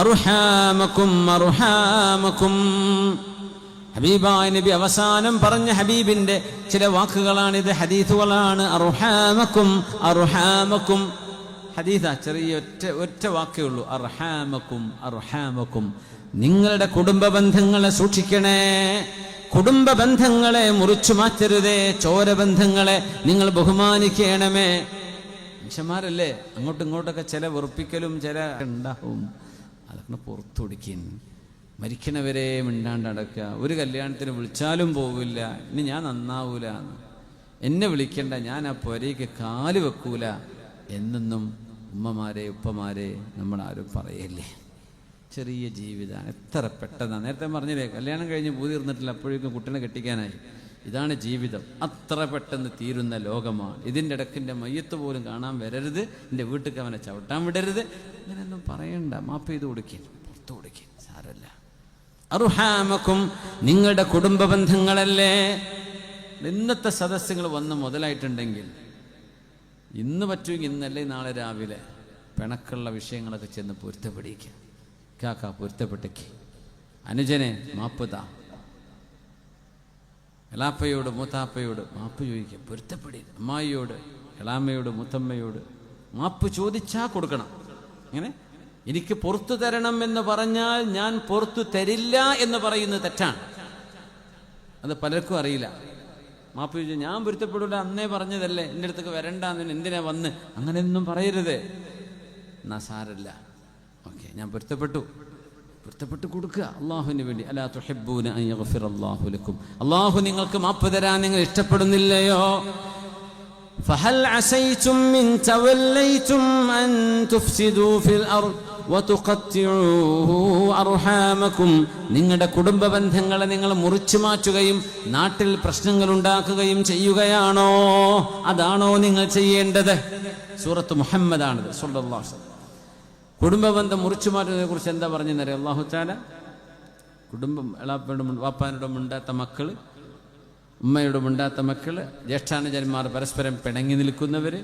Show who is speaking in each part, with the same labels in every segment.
Speaker 1: അർഹാമക്കും അർഹാമക്കും. ഹബീബായ നബി അവസാനം പറഞ്ഞ ഹബീബിന്റെ ചില വാക്കുകളാണിത്, ഹദീസുകളാണ്. അർഹാമക്കും അർഹാമക്കും. ഹദീസാ, ചെറിയ ഒറ്റ വാക്കേ ഉള്ളൂ. അർഹാമക്കും അർഹാമക്കും. നിങ്ങളുടെ കുടുംബ ബന്ധങ്ങളെ സൂക്ഷിക്കണേ, കുടുംബ ബന്ധങ്ങളെ മുറിച്ചു മാറ്റരുതേ, ചോരബന്ധങ്ങളെ നിങ്ങൾ ബഹുമാനിക്കണമേ. മനുഷ്യന്മാരല്ലേ, അങ്ങോട്ടും ഇങ്ങോട്ടൊക്കെ ചില വെറുപ്പിക്കലും ചില ഉണ്ടാവും. അതൊക്കെ പുറത്തുടിക്കും. മരിക്കണവരെ മിണ്ടാണ്ട് അടക്കുക. ഒരു കല്യാണത്തിന് വിളിച്ചാലും പോവില്ല, ഇനി ഞാൻ നന്നാവൂല, എന്നെ വിളിക്കണ്ട, ഞാൻ ആ പുരയ്ക്ക് കാല് വെക്കൂല എന്നൊന്നും ഉമ്മമാരെ ഉപ്പമാരെ നമ്മളാരും പറയല്ലേ. ചെറിയ ജീവിതമാണ്, എത്ര പെട്ടെന്നാണ്. നേരത്തെ പറഞ്ഞില്ലേ, കല്യാണം കഴിഞ്ഞ് പൂതി തീർന്നിട്ടില്ല, അപ്പോഴേക്കും കുട്ടീനെ കെട്ടിക്കാനായി. ഇതാണ് ജീവിതം, അത്ര പെട്ടെന്ന് തീരുന്ന ലോകമാണ്. ഇതിൻ്റെ ഇടയ്ക്കിൻ്റെ മയ്യത്ത് പോലും കാണാൻ വരരുത്, എൻ്റെ വീട്ടിൽ അവനെ ചവിട്ടാൻ വിടരുത്, അങ്ങനെയൊന്നും പറയണ്ട. മാപ്പ് ചെയ്ത് കൊടുക്കുക, പുറത്തു കൊടുക്കുക, സാരല്ല. അർഹാമക്കും, നിങ്ങളുടെ കുടുംബ ബന്ധങ്ങളല്ലേ. ഇന്നത്തെ സദസ്സുകൾ വന്ന് മുതലായിട്ടുണ്ടെങ്കിൽ ഇന്ന് പറ്റുമെങ്കിൽ ഇന്നല്ലേ നാളെ രാവിലെ പിണക്കുള്ള വിഷയങ്ങളൊക്കെ ചെന്ന് പൊരുത്തപ്പെടിക്കുക. കാക്ക പൊരുത്തപ്പെട്ടേക്ക്, അനുജനെ മാപ്പുതാ, എളാപ്പയോട് മൂത്താപ്പയോട് മാപ്പ് ചോദിക്കുക, പൊരുത്തപ്പെടി. അമ്മായിയോട് എളാമ്മയോട് മൂത്തമ്മയോട് മാപ്പ് ചോദിച്ചാ കൊടുക്കണം. അങ്ങനെ എനിക്ക് പുറത്തു തരണം എന്ന് പറഞ്ഞാൽ ഞാൻ പുറത്തു തരില്ല എന്ന് പറയുന്നത് തെറ്റാണ്. അത് പലർക്കും അറിയില്ല. മാപ്പ് ചോദിച്ചാൽ ഞാൻ പൊരുത്തപ്പെടില്ല, അന്നേ പറഞ്ഞതല്ലേ, എൻ്റെ അടുത്തേക്ക് വരണ്ടെന്ന്, എന്തിനാ വന്ന്, അങ്ങനെയൊന്നും പറയരുത്. എന്നാ സാരല്ല, ഓക്കെ, ഞാൻ പൊരുത്തപ്പെട്ടു കൊടുക്കുക അള്ളാഹുവിന് വേണ്ടി. അലാ തുഹിബ്ബൂന അൻ യഗ്ഫിറല്ലാഹു ലക്കും. അള്ളാഹു നിങ്ങൾക്ക് മാപ്പ് തരാൻ നിങ്ങൾ ഇഷ്ടപ്പെടുന്നില്ലയോ? ഫഹൽ അസൈതും മിൻ തവല്ലൈതും അൻ തുഫ്സിദൂ ഫിൽ അർദ് വതുഖത്തിഉ അർഹാമക്കും. നിങ്ങളുടെ കുടുംബ ബന്ധങ്ങളെ നിങ്ങൾ മുറിച്ചു മാറ്റുകയും നാട്ടിൽ പ്രശ്നങ്ങൾ ഉണ്ടാക്കുകയും ചെയ്യുകയാണോ? അതാണോ നിങ്ങൾ ചെയ്യേണ്ടത്? സൂറത്ത് മുഹമ്മദാണിത് സ്വല്ലല്ലാഹു അലൈഹി വസല്ലം. കുടുംബബന്ധം മുറിച്ചു മാറ്റുന്നതിനെ കുറിച്ച് എന്താ പറഞ്ഞെന്നറിയാം അല്ലാഹു തആല? കുടുംബം, എളാപ്പയോടും വാപ്പാനോടും മിണ്ടാത്ത മക്കള്, ഉമ്മയോടും മിണ്ടാത്ത മക്കള്, ജ്യേഷ്ഠാനുജന്മാർ പരസ്പരം പിണങ്ങി നിൽക്കുന്നവര്,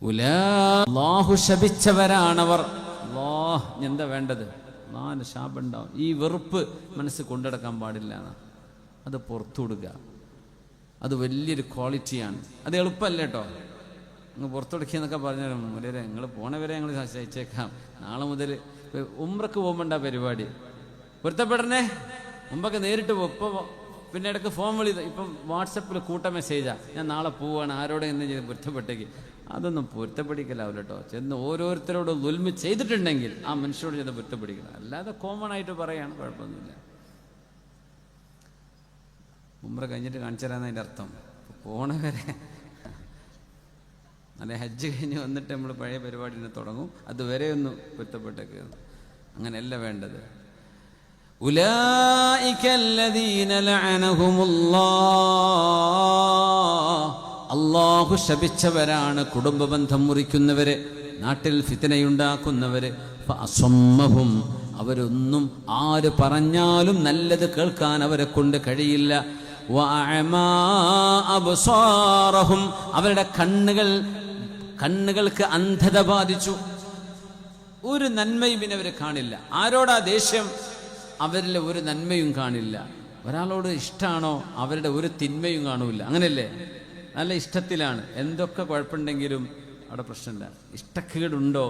Speaker 1: അല്ലാഹു ശപിച്ചവരാണവർ. അല്ലാഹ് എന്താ വേണ്ടത്? നാല് ശാപുണ്ടാവും. ഈ വെറുപ്പ് മനസ്സ് കൊണ്ടുനടക്കാൻ പാടില്ല. അത് പുറത്തു കൊടുക്കുക. അത് വലിയൊരു ക്വാളിറ്റിയാണ്. അത് എളുപ്പമല്ല കേട്ടോ. നിങ്ങൾ പുറത്തുടക്കിയെന്നൊക്കെ പറഞ്ഞാലും മുരരെ നിങ്ങൾ പോണവരെ ഞങ്ങൾ സഹിച്ചേക്കാം. നാളെ മുതൽ ഉംറക്ക് പോകുമ്പോണ്ടാ പരിപാടി. പൊരുത്തപ്പെടണേ, മുമ്പൊക്കെ നേരിട്ട് പോകും. ഇപ്പോൾ പിന്നെ ഇടയ്ക്ക് ഫോൺ വിളി, ഇപ്പം വാട്സപ്പിൽ കൂട്ട മെസ്സേജാ, ഞാൻ നാളെ പോവാണ്, ആരോടെ എന്ന് ചെയ്ത് പൊരുത്തപ്പെട്ടേക്ക്. അതൊന്നും പൊരുത്തപ്പെടിക്കലാവില്ല കേട്ടോ. ചെന്ന് ഓരോരുത്തരോട് ദുൽമ ചെയ്തിട്ടുണ്ടെങ്കിൽ ആ മനുഷ്യരോട് ചെന്ന് പൊരുത്തപ്പെടിക്കണം. അല്ലാതെ കോമൺ ആയിട്ട് പറയാണ്, കുഴപ്പമൊന്നുമില്ല. ഉംറ കഴിഞ്ഞിട്ട് കാണിച്ചു തരാമെന്നതിൻ്റെ അർത്ഥം. പോണവരെ അല്ലെ, ഹജ്ജ് കഴിഞ്ഞ് വന്നിട്ട് നമ്മൾ പഴയ പരിപാടിനെ തുടങ്ങും. അതുവരെ ഒന്ന് പൊരുത്തപ്പെട്ടേക്ക്. അങ്ങനെയല്ല വേണ്ടത്. ഉലൈക അല്ലദീന ലഅനഹുമുല്ലാഹ്. അല്ലാഹു ശപിച്ചവരാണ് കുടുംബ ബന്ധം മുറിക്കുന്നവര്, നാട്ടിൽ ഫിത്നയുണ്ടാക്കുന്നവര്. ഫഅസമ്മഹും, അവരൊന്നും ആര് പറഞ്ഞാലും നല്ലത് കേൾക്കാൻ അവരെ കൊണ്ട് കഴിയില്ല. വഅഅമാ അബ്സാറഹും, അവരുടെ കണ്ണുകൾക്ക് അന്ധത ബാധിച്ചു. ഒരു നന്മയും ഇനി അവർ കാണില്ല. ആരോടാ ദേഷ്യം? അവരിൽ ഒരു നന്മയും കാണില്ല. ഒരാളോട് ഇഷ്ടമാണോ? അവരുടെ ഒരു തിന്മയും കാണൂല. അങ്ങനെയല്ലേ? നല്ല ഇഷ്ടത്തിലാണ്. എന്തൊക്കെ കുഴപ്പമുണ്ടെങ്കിലും അവിടെ പ്രശ്നമില്ല. ഇഷ്ടക്കേടുണ്ടോ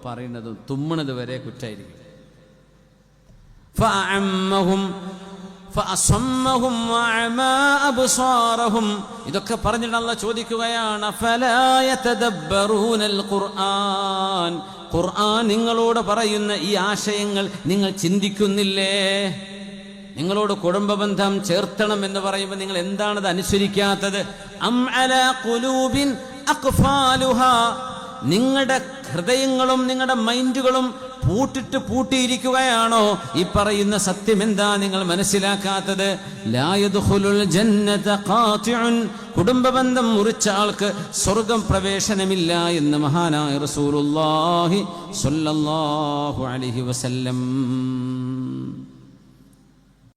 Speaker 1: പറയുന്നതും തുമ്മണത് വരെ കുറ്റായിരിക്കും. ഇതൊക്കെ പറഞ്ഞിട്ട് അല്ലാഹ് ചോദിക്കുകയാണ്, ഖുർആൻ നിങ്ങളോട് പറയുന്ന ഈ ആശയങ്ങൾ നിങ്ങൾ ചിന്തിക്കുന്നില്ലേ? നിങ്ങളോട് കുടുംബ ബന്ധം ചേർത്തണം എന്ന് പറയുമ്പോൾ നിങ്ങൾ എന്താണത് അനുസരിക്കാത്തത്? അം അലാ ഖുലൂബിൻ അഖ്ഫാലുഹാ, നിങ്ങളുടെ ഹൃദയങ്ങളും നിങ്ങളുടെ മൈൻഡുകളും പൂട്ടിയിരിക്കുകയാണോ? ഈ പറയുന്ന സത്യം എന്താ നിങ്ങൾ മനസ്സിലാക്കാത്തത്? ലാ യദ്ഖുലുൽ ജന്നത ഖാതിഉൻ, കുടുംബബന്ധം മുറിച്ച ആൾക്ക് സ്വർഗ്ഗം പ്രവേശനമില്ല എന്ന് മഹാനായ റസൂലുള്ളാഹി സ്വല്ലല്ലാഹു അലൈഹി വസല്ലം.